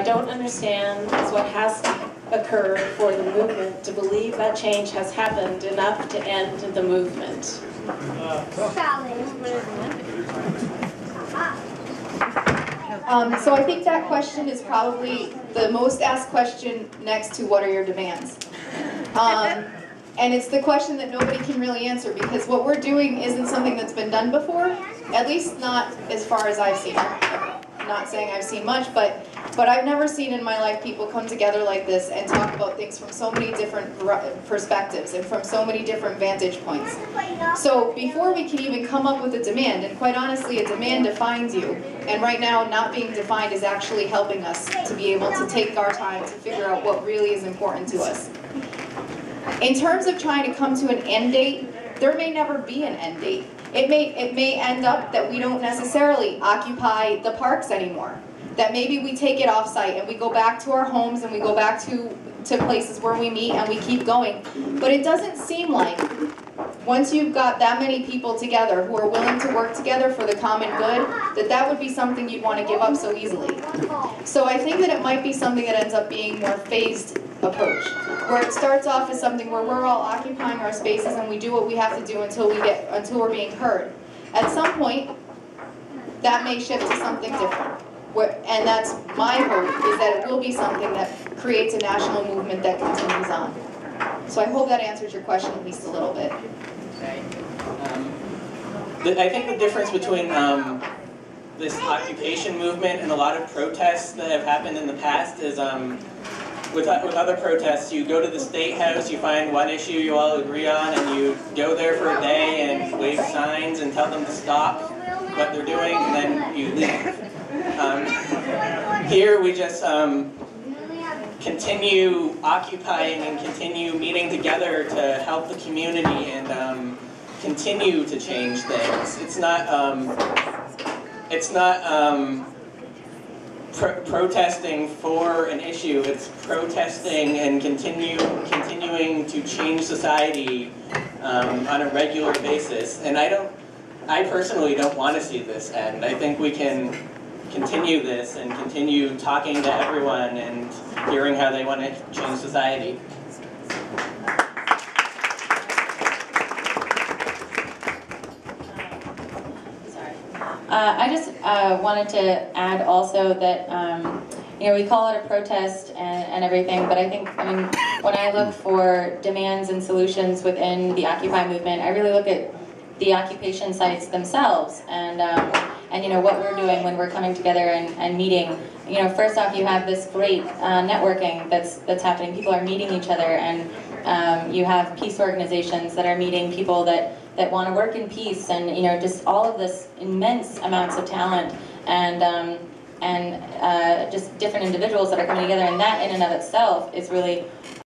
don't understand is what has to occur for the movement to believe that change has happened enough to end the movement. So I think that question is probably the most asked question next to what are your demands? And it's the question that nobody can really answer, because what we're doing isn't something that's been done before, at least not as far as I've seen. I'm not saying I've seen much, but I've never seen in my life people come together like this and talk about things from so many different perspectives and from so many different vantage points. So before we can even come up with a demand, and quite honestly a demand defines you, and right now not being defined is actually helping us to be able to take our time to figure out what really is important to us. In terms of trying to come to an end date, there may never be an end date. It may end up that we don't necessarily occupy the parks anymore. That maybe we take it off-site and we go back to our homes and we go back to places where we meet and we keep going. But it doesn't seem like, once you've got that many people together who are willing to work together for the common good, that would be something you'd want to give up so easily. So I think that it might be something that ends up being more phased approach, where it starts off as something where we're all occupying our spaces and we do what we have to do until we're being heard. At some point, that may shift to something different. And that's my hope, is that it will be something that creates a national movement that continues on. So I hope that answers your question at least a little bit. I think the difference between this occupation movement and a lot of protests that have happened in the past is with other protests, you go to the State House, you find one issue you all agree on, and you go there for a day and wave signs and tell them to stop what they're doing, and then you leave. Here we just continue occupying and continue meeting together to help the community and continue to change things. It's not protesting for an issue. It's protesting and continuing to change society on a regular basis. And I personally don't want to see this end. I think we can continue this and continue talking to everyone and hearing how they want to change society. I just wanted to add also that, you know, we call it a protest and everything, but I think, I mean, when I look for demands and solutions within the Occupy movement, I really look at the occupation sites themselves and you know, what we're doing when we're coming together and meeting. You know, first off, you have this great networking that's happening. People are meeting each other, and you have peace organizations that are meeting people that want to work in peace, and you know, just all of this immense amounts of talent and just different individuals that are coming together, and that in and of itself is really